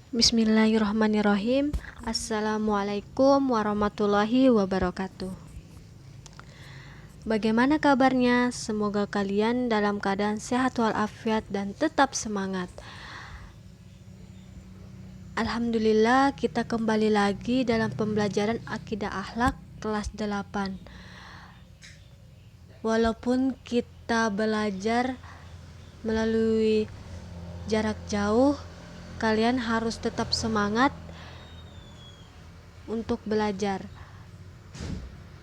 Bismillahirrahmanirrahim. Assalamualaikum warahmatullahi wabarakatuh. Bagaimana kabarnya? Semoga kalian dalam keadaan sehat walafiat dan tetap semangat. Alhamdulillah, kita kembali lagi dalam pembelajaran Akidah Akhlak kelas 8. Walaupun kita belajar melalui jarak jauh, kalian harus tetap semangat untuk belajar.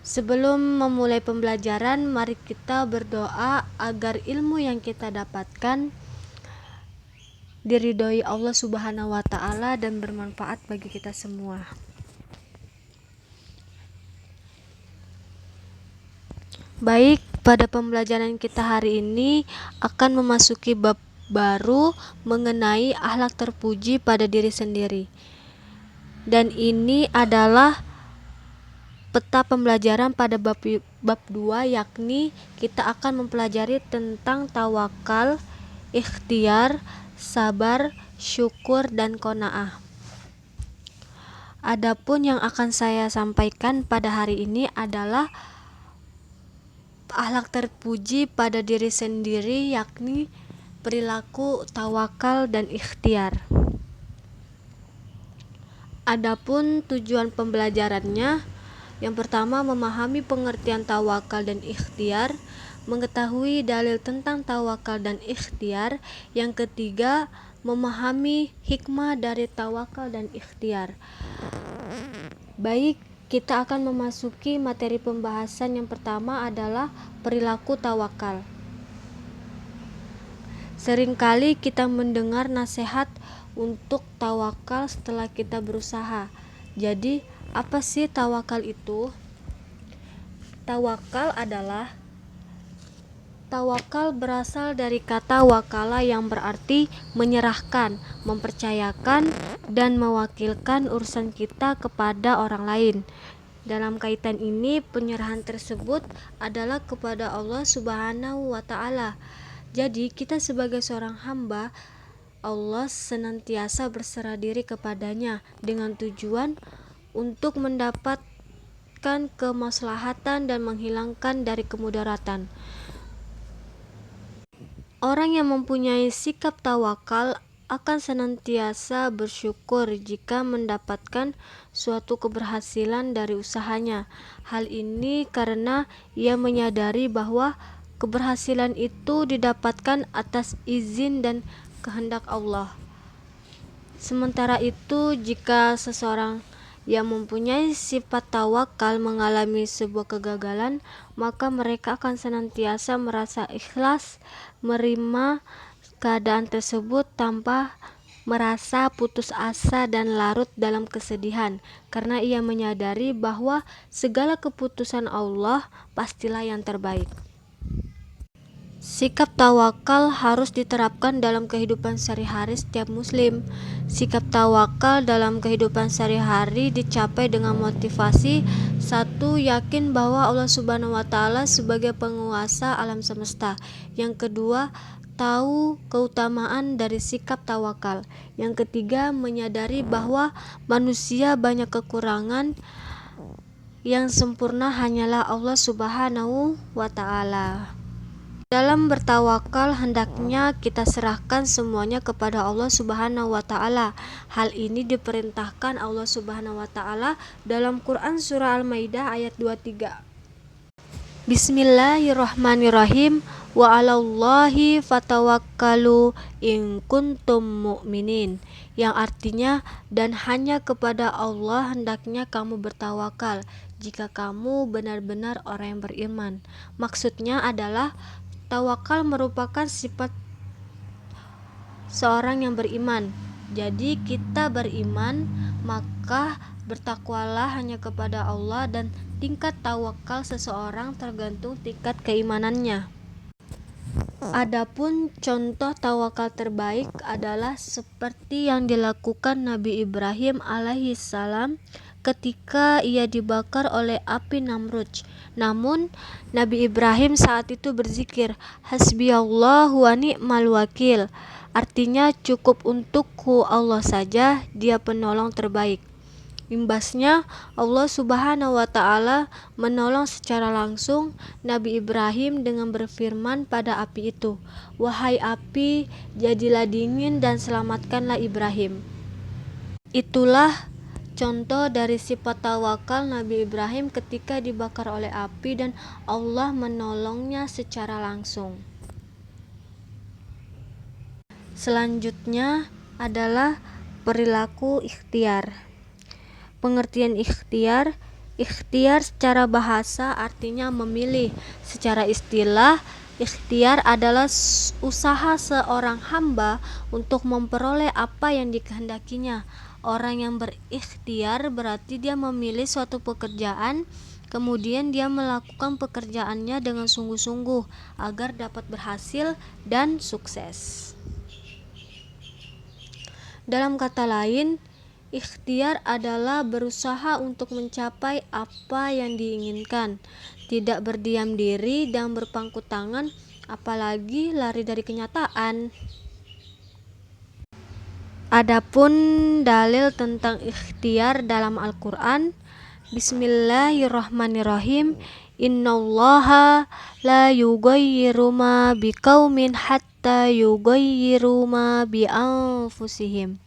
Sebelum memulai pembelajaran, mari kita berdoa agar ilmu yang kita dapatkan diridhoi Allah Subhanahu wa Ta'ala dan bermanfaat bagi kita semua. Baik, pada pembelajaran kita hari ini akan memasuki bab baru mengenai akhlak terpuji pada diri sendiri. Dan ini adalah peta pembelajaran pada bab 2, yakni kita akan mempelajari tentang tawakal, ikhtiar, sabar, syukur, dan qanaah. Adapun yang akan saya sampaikan pada hari ini adalah akhlak terpuji pada diri sendiri, yakni perilaku tawakal dan ikhtiar. Adapun tujuan pembelajarannya, yang pertama memahami pengertian tawakal dan ikhtiar, mengetahui dalil tentang tawakal dan ikhtiar. Yang ketiga, memahami hikmah dari tawakal dan ikhtiar. Baik, kita akan memasuki materi pembahasan. Yang pertama adalah perilaku tawakal. Seringkali kita mendengar nasihat untuk tawakal setelah kita berusaha. Jadi, apa sih tawakal itu? Tawakal berasal dari kata wakala yang berarti menyerahkan, mempercayakan, dan mewakilkan urusan kita kepada orang lain. Dalam kaitan ini, penyerahan tersebut adalah kepada Allah Subhanahu wa Ta'ala. Jadi, kita sebagai seorang hamba Allah senantiasa berserah diri kepadanya dengan tujuan untuk mendapatkan kemaslahatan dan menghilangkan dari kemudaratan. Orang yang mempunyai sikap tawakal akan senantiasa bersyukur jika mendapatkan suatu keberhasilan dari usahanya. Hal ini karena ia menyadari bahwa keberhasilan itu didapatkan atas izin dan kehendak Allah. Sementara itu, jika seseorang yang mempunyai sifat tawakal mengalami sebuah kegagalan, maka mereka akan senantiasa merasa ikhlas menerima keadaan tersebut tanpa merasa putus asa dan larut dalam kesedihan, karena ia menyadari bahwa segala keputusan Allah pastilah yang terbaik. Sikap tawakal harus diterapkan dalam kehidupan sehari-hari setiap muslim. Sikap tawakal dalam kehidupan sehari-hari dicapai dengan motivasi: satu, yakin bahwa Allah Subhanahu wa Ta'ala sebagai penguasa alam semesta. Yang kedua, tahu keutamaan dari sikap tawakal. Yang ketiga, menyadari bahwa manusia banyak kekurangan, yang sempurna hanyalah Allah Subhanahu wa Ta'ala. Dalam bertawakal, hendaknya kita serahkan semuanya kepada Allah Subhanahu wa Ta'ala. Hal ini diperintahkan Allah Subhanahu wa Ta'ala dalam Quran surah Al-Maidah ayat 23. Bismillahirrahmanirrahim. Wa 'alallahi fatawakkalu in kuntum mu'minin, yang artinya, dan hanya kepada Allah hendaknya kamu bertawakal jika kamu benar-benar orang yang beriman. Maksudnya adalah tawakal merupakan sifat seorang yang beriman. Jadi kita beriman, maka bertakwalah hanya kepada Allah, dan tingkat tawakal seseorang tergantung tingkat keimanannya. Adapun contoh tawakal terbaik adalah seperti yang dilakukan Nabi Ibrahim alaihissalam ketika ia dibakar oleh api Namrud. Namun Nabi Ibrahim saat itu berzikir, hasbiyallahu wa ni'mal wakil, Artinya cukup untukku Allah saja, Dia penolong terbaik. Imbasnya, Allah Subhanahu wa Ta'ala menolong secara langsung Nabi Ibrahim dengan berfirman pada api itu, "Wahai api, jadilah dingin dan selamatkanlah Ibrahim." Itulah contoh dari sifat tawakal Nabi Ibrahim ketika dibakar oleh api dan Allah menolongnya secara langsung. Selanjutnya adalah perilaku ikhtiar. Pengertian ikhtiar secara bahasa artinya memilih. Secara istilah, ikhtiar adalah usaha seorang hamba untuk memperoleh apa yang dikehendakinya. Orang yang berikhtiar berarti dia memilih suatu pekerjaan, kemudian dia melakukan pekerjaannya dengan sungguh-sungguh agar dapat berhasil dan sukses. Dalam kata lain, ikhtiar adalah berusaha untuk mencapai apa yang diinginkan, tidak berdiam diri dan berpangku tangan, apalagi lari dari kenyataan. Adapun dalil tentang ikhtiar dalam Al-Quran, Bismillahirrahmanirrahim. Innallaha la yughayyiru ma biqaumin hatta yughayyiru ma bi anfusihim.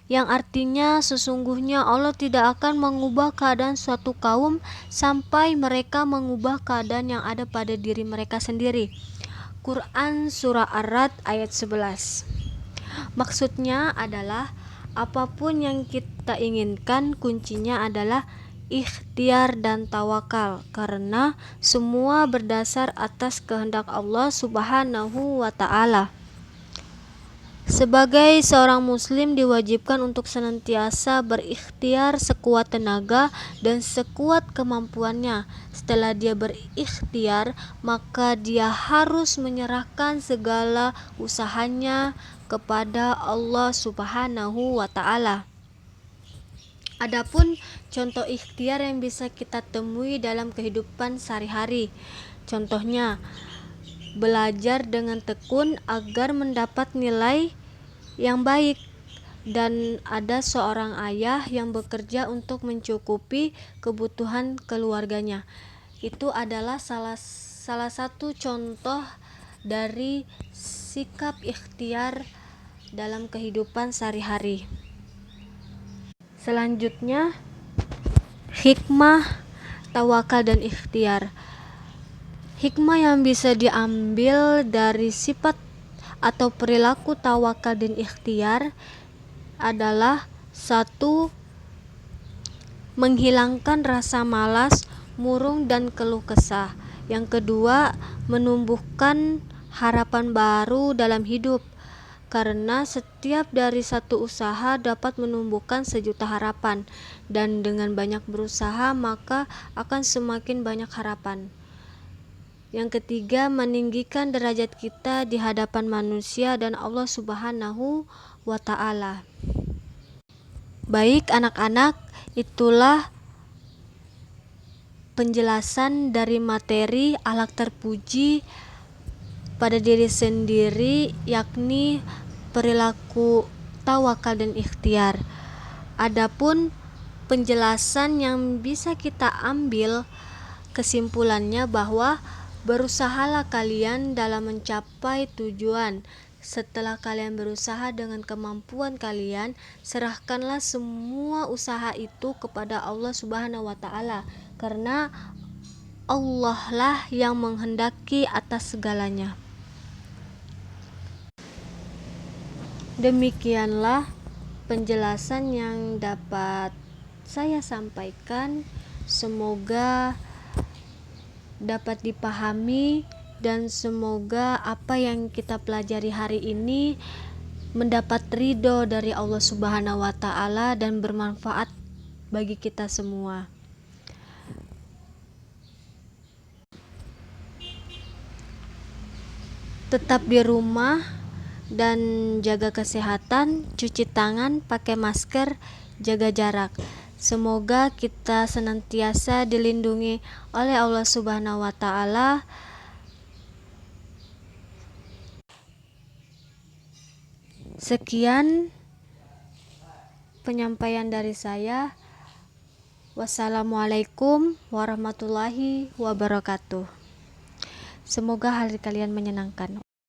Yang artinya sesungguhnya Allah tidak akan mengubah keadaan suatu kaum sampai mereka mengubah keadaan yang ada pada diri mereka sendiri. Quran Surah Ar-Ra'd ayat 11. Maksudnya adalah apapun yang kita inginkan, kuncinya adalah ikhtiar dan tawakal, karena semua berdasar atas kehendak Allah Subhanahu wa Ta'ala. Sebagai seorang muslim diwajibkan untuk senantiasa berikhtiar sekuat tenaga dan sekuat kemampuannya. Setelah dia berikhtiar, maka dia harus menyerahkan segala usahanya kepada Allah Subhanahu wa Ta'ala. Adapun contoh ikhtiar yang bisa kita temui dalam kehidupan sehari-hari, contohnya belajar dengan tekun agar mendapat nilai yang baik, dan ada seorang ayah yang bekerja untuk mencukupi kebutuhan keluarganya. Itu adalah salah satu contoh dari sikap ikhtiar dalam kehidupan sehari-hari. Selanjutnya, hikmah, tawakal dan ikhtiar. Hikmah yang bisa diambil dari sifat atau perilaku tawakal dan ikhtiar adalah: 1. Menghilangkan rasa malas, murung dan keluh kesah. Yang kedua, menumbuhkan harapan baru dalam hidup, karena setiap dari satu usaha dapat menumbuhkan sejuta harapan, dan dengan banyak berusaha maka akan semakin banyak harapan. Yang ketiga, meninggikan derajat kita di hadapan manusia dan Allah Subhanahu wa Ta'ala. Baik anak-anak, itulah penjelasan dari materi akhlak terpuji pada diri sendiri, yakni perilaku tawakal dan ikhtiar. Adapun penjelasan yang bisa kita ambil kesimpulannya bahwa berusahalah kalian dalam mencapai tujuan. Setelah kalian berusaha dengan kemampuan kalian, serahkanlah semua usaha itu kepada Allah Subhanahu wa Ta'ala, karena Allah lah yang menghendaki atas segalanya. Demikianlah penjelasan yang dapat saya sampaikan. Semoga dapat dipahami dan semoga apa yang kita pelajari hari ini mendapat ridho dari Allah Subhanahu wa Ta'ala dan bermanfaat bagi kita semua. Tetap di rumah dan jaga kesehatan, cuci tangan, pakai masker, jaga jarak. Semoga kita senantiasa dilindungi oleh Allah Subhanahu wa Ta'ala. Sekian penyampaian dari saya. Wassalamualaikum warahmatullahi wabarakatuh. Semoga hari kalian menyenangkan.